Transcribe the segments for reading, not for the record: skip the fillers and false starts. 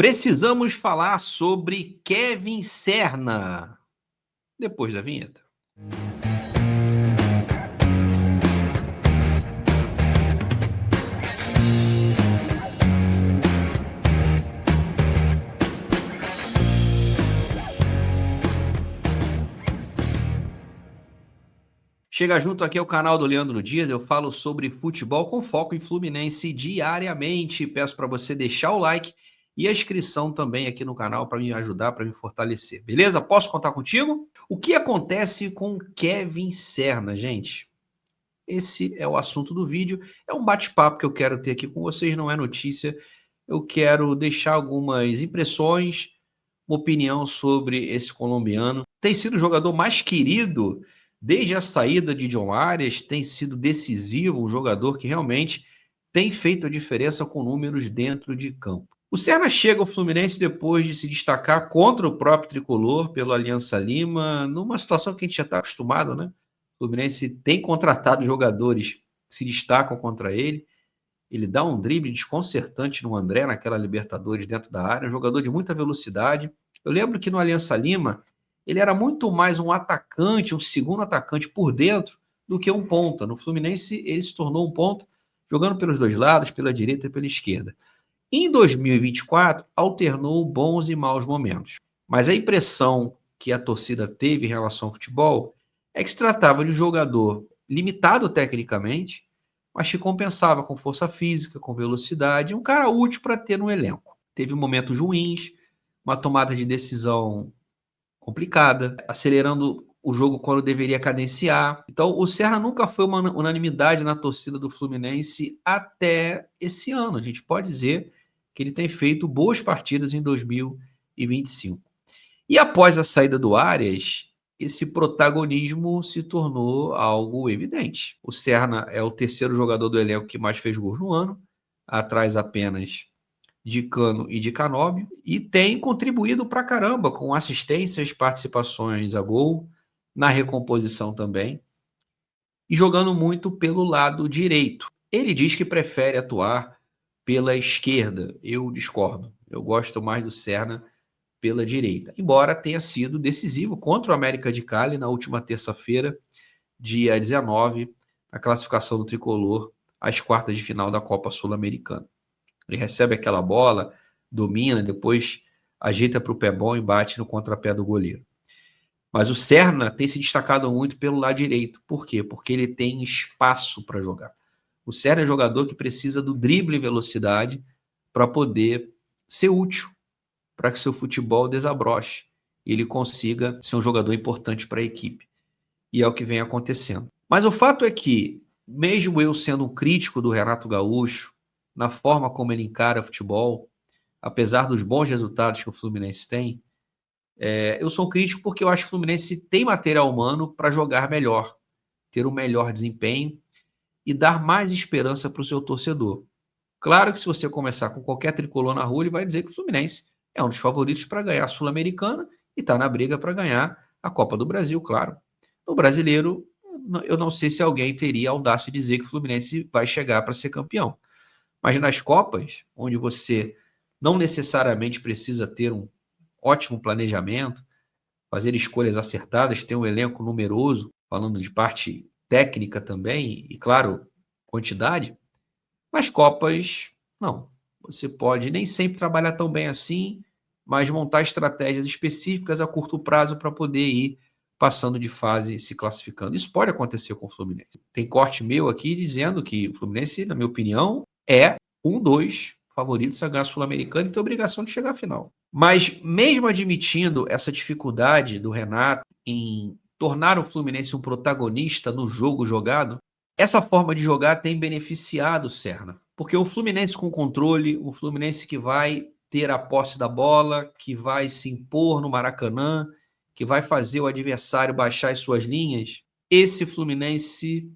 Precisamos falar sobre Kevin Serna, depois da vinheta. Chega junto aqui ao canal do Leandro Dias, eu falo sobre futebol com foco em Fluminense diariamente. Peço para você deixar o like e a inscrição também aqui no canal para me ajudar, para me fortalecer. Beleza? Posso contar contigo? O que acontece com Kevin Serna, gente? Esse é o assunto do vídeo. É um bate-papo que eu quero ter aqui com vocês, não é notícia. Eu quero deixar algumas impressões, uma opinião sobre esse colombiano. Tem sido o jogador mais querido desde a saída de John Arias, tem sido decisivo, um jogador que realmente tem feito a diferença com números dentro de campo. O Serna chega ao Fluminense depois de se destacar contra o próprio tricolor pelo Aliança Lima, numa situação que a gente já está acostumado, né? O Fluminense tem contratado jogadores que se destacam contra ele. Ele dá um drible desconcertante no André, naquela Libertadores dentro da área, um jogador de muita velocidade. Eu lembro que no Aliança Lima, ele era muito mais um atacante, um segundo atacante por dentro, do que um ponta. No Fluminense, ele se tornou um ponta, jogando pelos dois lados, pela direita e pela esquerda. Em 2024, alternou bons e maus momentos. Mas a impressão que a torcida teve em relação ao futebol é que se tratava de um jogador limitado tecnicamente, mas que compensava com força física, com velocidade, um cara útil para ter no elenco. Teve momentos ruins, uma tomada de decisão complicada, acelerando o jogo quando deveria cadenciar. Então, o Serra nunca foi uma unanimidade na torcida do Fluminense até esse ano. A gente pode dizer que ele tem feito boas partidas em 2025. E após a saída do Arias, esse protagonismo se tornou algo evidente. O Serna é o terceiro jogador do elenco que mais fez gols no ano, atrás apenas de Cano e de Canóbio, e tem contribuído pra caramba com assistências, participações a gol, na recomposição também, e jogando muito pelo lado direito. Ele diz que prefere atuar pela esquerda. Eu discordo. Eu gosto mais do Serna pela direita, embora tenha sido decisivo contra o América de Cali na última terça-feira, dia 19, na classificação do Tricolor às quartas de final da Copa Sul-Americana. Ele recebe aquela bola, domina, depois ajeita para o pé bom e bate no contrapé do goleiro. Mas o Serna tem se destacado muito pelo lado direito. Por quê? Porque ele tem espaço para jogar. O Serna é um jogador que precisa do drible e velocidade para poder ser útil, para que seu futebol desabroche e ele consiga ser um jogador importante para a equipe. E é o que vem acontecendo. Mas o fato é que, mesmo eu sendo um crítico do Renato Gaúcho, na forma como ele encara futebol, apesar dos bons resultados que o Fluminense tem, eu sou um crítico porque eu acho que o Fluminense tem material humano para jogar melhor, ter um melhor desempenho e dar mais esperança para o seu torcedor. Claro que se você começar com qualquer tricolor na rua, ele vai dizer que o Fluminense é um dos favoritos para ganhar a Sul-Americana e está na briga para ganhar a Copa do Brasil, claro. No brasileiro, eu não sei se alguém teria a audácia de dizer que o Fluminense vai chegar para ser campeão. Mas nas Copas, onde você não necessariamente precisa ter um ótimo planejamento, fazer escolhas acertadas, ter um elenco numeroso, falando de parte técnica também, e claro, quantidade, nas Copas, não. Você pode nem sempre trabalhar tão bem assim, mas montar estratégias específicas a curto prazo para poder ir passando de fase e se classificando. Isso pode acontecer com o Fluminense. Tem corte meu aqui dizendo que o Fluminense, na minha opinião, é dos favoritos a ganhar a Sul-Americana e tem obrigação de chegar à final. Mas mesmo admitindo essa dificuldade do Renato em tornar o Fluminense um protagonista no jogo jogado, essa forma de jogar tem beneficiado o Serna. Porque o Fluminense com controle, o Fluminense que vai ter a posse da bola, que vai se impor no Maracanã, que vai fazer o adversário baixar as suas linhas, esse Fluminense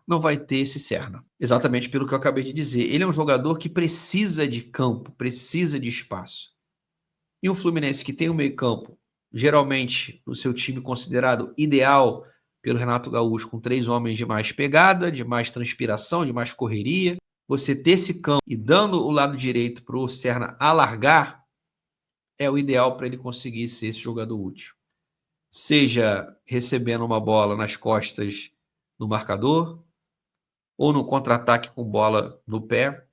não vai ter esse Serna. Exatamente pelo que eu acabei de dizer. Ele é um jogador que precisa de campo, precisa de espaço. E um Fluminense que tem um meio-campo, geralmente no seu time considerado ideal pelo Renato Gaúcho, com 3 homens de mais pegada, de mais transpiração, de mais correria, você ter esse campo e dando o lado direito para o Serna alargar, é o ideal para ele conseguir ser esse jogador útil. Seja recebendo uma bola nas costas do marcador, ou no contra-ataque com bola no pé.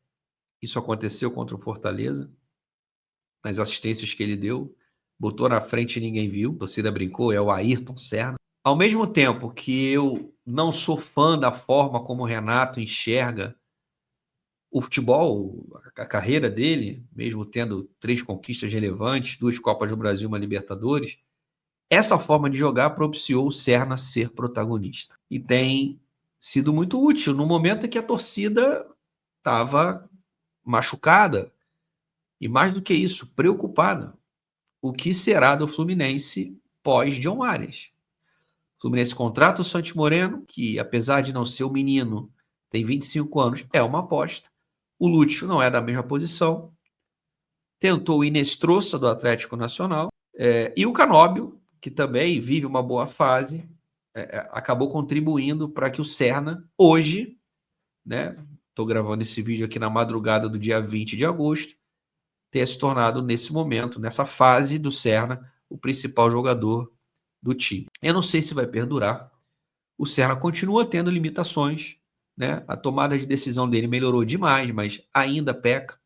Isso aconteceu contra o Fortaleza, nas assistências que ele deu. Botou na frente e ninguém viu. A torcida brincou, é o Ayrton Serna. Ao mesmo tempo que eu não sou fã da forma como o Renato enxerga o futebol, a carreira dele, mesmo tendo 3 conquistas relevantes, 2 Copas do Brasil e uma Libertadores, essa forma de jogar propiciou o Serna ser protagonista. E tem sido muito útil no momento em que a torcida estava machucada e, mais do que isso, preocupada. O que será do Fluminense pós-John Arias? O Fluminense contrata o Santos Moreno, que apesar de não ser o menino, tem 25 anos, é uma aposta. O Lúcio não é da mesma posição. Tentou o Inestrosa do Atlético Nacional. E o Canóbio, que também vive uma boa fase, acabou contribuindo para que o Serna, hoje, né, estou gravando esse vídeo aqui na madrugada do dia 20 de agosto, tenha se tornado, nesse momento, nessa fase do Serna, o principal jogador do time. Eu não sei se vai perdurar. O Serna continua tendo limitações, né? A tomada de decisão dele melhorou demais, mas ainda peca.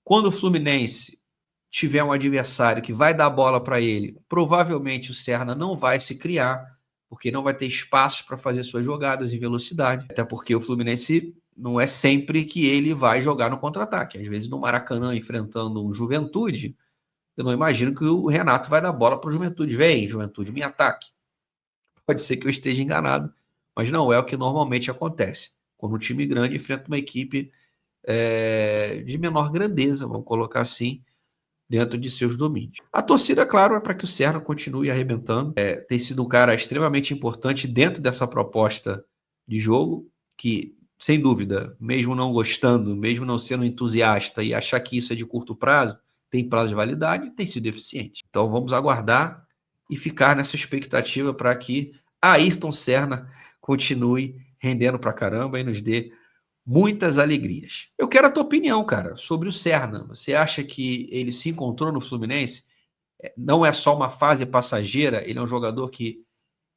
Quando o Fluminense tiver um adversário que vai dar bola para ele, provavelmente o Serna não vai se criar, porque não vai ter espaço para fazer suas jogadas em velocidade, até porque o Fluminense não é sempre que ele vai jogar no contra-ataque. Às vezes no Maracanã, enfrentando um Juventude, eu não imagino que o Renato vai dar bola para o Juventude. Vem, Juventude, me ataque. Pode ser que eu esteja enganado, mas não é o que normalmente acontece. Quando um time grande enfrenta uma equipe de menor grandeza, vamos colocar assim, dentro de seus domínios. A torcida, claro, é para que o Serna continue arrebentando. Tem sido um cara extremamente importante dentro dessa proposta de jogo, que, sem dúvida, mesmo não gostando, mesmo não sendo entusiasta e achar que isso é de curto prazo, tem prazo de validade, tem sido eficiente. Então vamos aguardar e ficar nessa expectativa para que Ayrton Serna continue rendendo para caramba e nos dê muitas alegrias. Eu quero a tua opinião, cara, sobre o Serna. Você acha que ele se encontrou no Fluminense? Não é só uma fase passageira, ele é um jogador que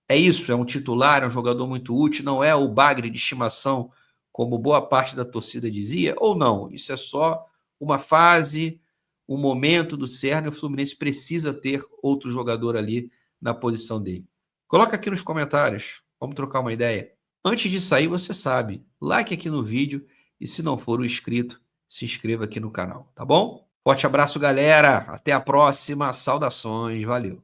é isso, é um titular, é um jogador muito útil, não é o bagre de estimação, como boa parte da torcida dizia, ou não? Isso é só uma fase, um momento do Serna e o Fluminense precisa ter outro jogador ali na posição dele. Coloca aqui nos comentários, vamos trocar uma ideia. Antes de sair, você sabe, like aqui no vídeo e se não for inscrito, se inscreva aqui no canal, tá bom? Forte abraço, galera. Até a próxima. Saudações. Valeu.